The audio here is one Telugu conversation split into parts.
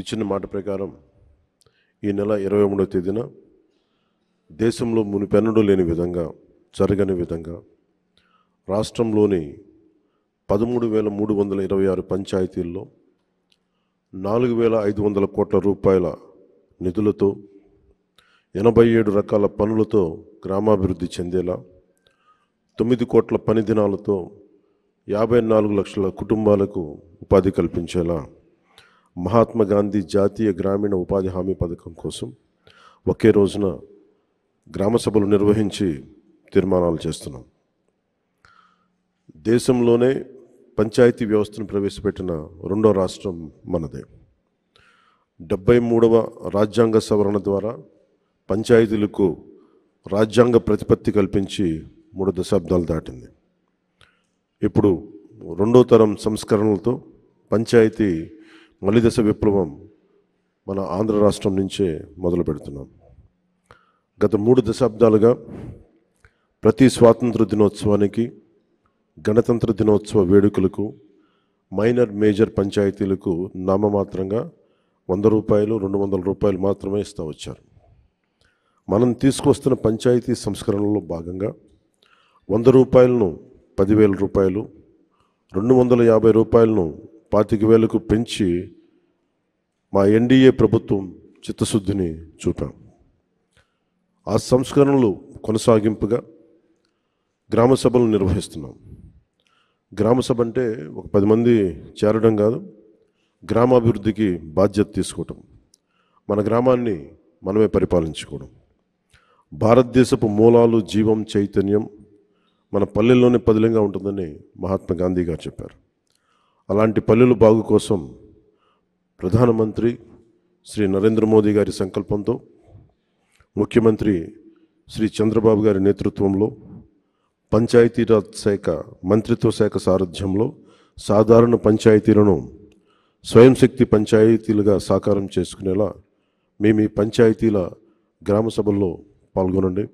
ఇచ్చిన మాట ప్రకారం ఈ నెల 23వ తేదీన దేశంలో మునిపెన్నడూ లేని విధంగా జరగని విధంగా రాష్ట్రంలోని 13,326 పంచాయతీల్లో 4,500 కోట్ల రూపాయల నిధులతో 87 రకాల పనులతో గ్రామాభివృద్ధి చెందేలా 9 కోట్ల పని దినాలతో 54 లక్షల కుటుంబాలకు ఉపాధి కల్పించేలా మహాత్మా గాంధీ జాతీయ గ్రామీణ ఉపాధి హామీ పథకం కోసం ఒకే రోజున గ్రామ సభలు నిర్వహించి తీర్మానాలు చేస్తున్నాం. దేశంలోనే పంచాయతీ వ్యవస్థను ప్రవేశపెట్టిన రెండో రాష్ట్రం మనదే. 73వ రాజ్యాంగ సవరణ ద్వారా పంచాయతీలకు రాజ్యాంగ ప్రతిపత్తి కల్పించి 3 దశాబ్దాలు దాటింది. ఇప్పుడు రెండో తరం సంస్కరణలతో పంచాయతీ మలిదశ విప్లవం మన ఆంధ్ర రాష్ట్రం నుంచే మొదలు పెడుతున్నాం. గత 3 దశాబ్దాలుగా ప్రతి స్వాతంత్ర దినోత్సవానికి, గణతంత్ర దినోత్సవ వేడుకలకు మైనర్ మేజర్ పంచాయతీలకు నామమాత్రంగా 100 రూపాయలు 200 రూపాయలు మాత్రమే ఇస్తూ వచ్చారు. మనం తీసుకొస్తున్న పంచాయతీ సంస్కరణలో భాగంగా 100 రూపాయలను 10,000 రూపాయలు, 250 రూపాయలను 25,000కు పెంచి మా ఎన్డీఏ ప్రభుత్వం చిత్తశుద్ధిని చూపాం. ఆ సంస్కరణలు కొనసాగింపుగా గ్రామ సభలు నిర్వహిస్తున్నాం. గ్రామ సభ అంటే ఒక 10 మంది చేరడం కాదు, గ్రామాభివృద్ధికి బాధ్యత తీసుకోవటం, మన గ్రామాన్ని మనమే పరిపాలించుకోవడం. భారతదేశపు మూలాలు, జీవం, చైతన్యం మన పల్లెల్లోనే పదిలంగా ఉంటుందని మహాత్మా గాంధీ గారు చెప్పారు. అలాంటి పల్లెల బాగు కోసం ప్రధానమంత్రి శ్రీ నరేంద్ర మోదీ గారి సంకల్పంతో, ముఖ్యమంత్రి శ్రీ చంద్రబాబు గారి నేతృత్వంలో, పంచాయతీరాజ్ శాఖ మంత్రిత్వ శాఖ సారథ్యంలో సాధారణ పంచాయతీలను స్వయం శక్తి పంచాయతీలుగా సాకారం చేసుకునేలా మేము ఈ పంచాయతీల గ్రామ సభల్లో పాల్గొనండి,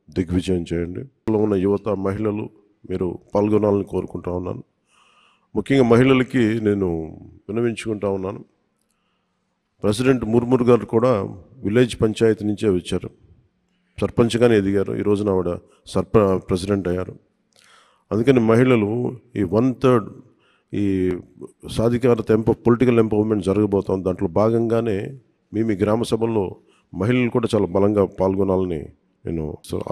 దిగ్విజయం చేయండి. ఉన్న యువత, మహిళలు మీరు పాల్గొనాలని కోరుకుంటా ఉన్నాను. ముఖ్యంగా మహిళలకి నేను విన్నవించుకుంటా ఉన్నాను. ప్రెసిడెంట్ ముర్ము గారు కూడా విలేజ్ పంచాయతీ నుంచే వచ్చారు, సర్పంచ్గానే ఎదిగారు. ఈ రోజున ఆవిడ ప్రెసిడెంట్ అయ్యారు. అందుకని మహిళలు ఈ 1/3 ఈ సాధికారత పొలిటికల్ ఎంపవర్మెంట్ జరగబోతాం. దాంట్లో భాగంగానే మేము ఈ గ్రామ సభల్లో మహిళలు కూడా చాలా బలంగా పాల్గొనాలని నేను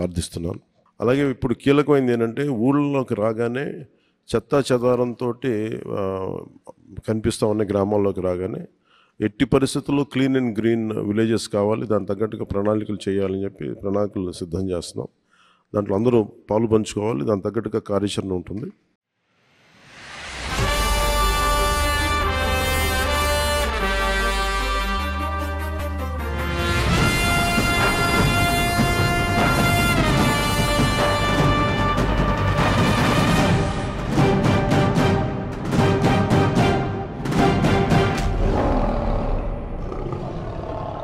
ఆర్థిస్తున్నాను. అలాగే ఇప్పుడు కీలకమైనది ఏంటంటే ఊళ్ళలోకి రాగానే చెత్తా చెదారంతో కనిపిస్తూ ఉన్న గ్రామాల్లోకి రాగానే ఎట్టి పరిస్థితుల్లో క్లీన్ అండ్ గ్రీన్ విలేజెస్ కావాలి, దాని తగ్గట్టుగా ప్రణాళికలు చేయాలని చెప్పి ప్రణాళికలు సిద్ధం చేస్తున్నాం. దాంట్లో అందరూ పాలు పంచుకోవాలి, దాని తగ్గట్టుగా కార్యాచరణ ఉంటుంది.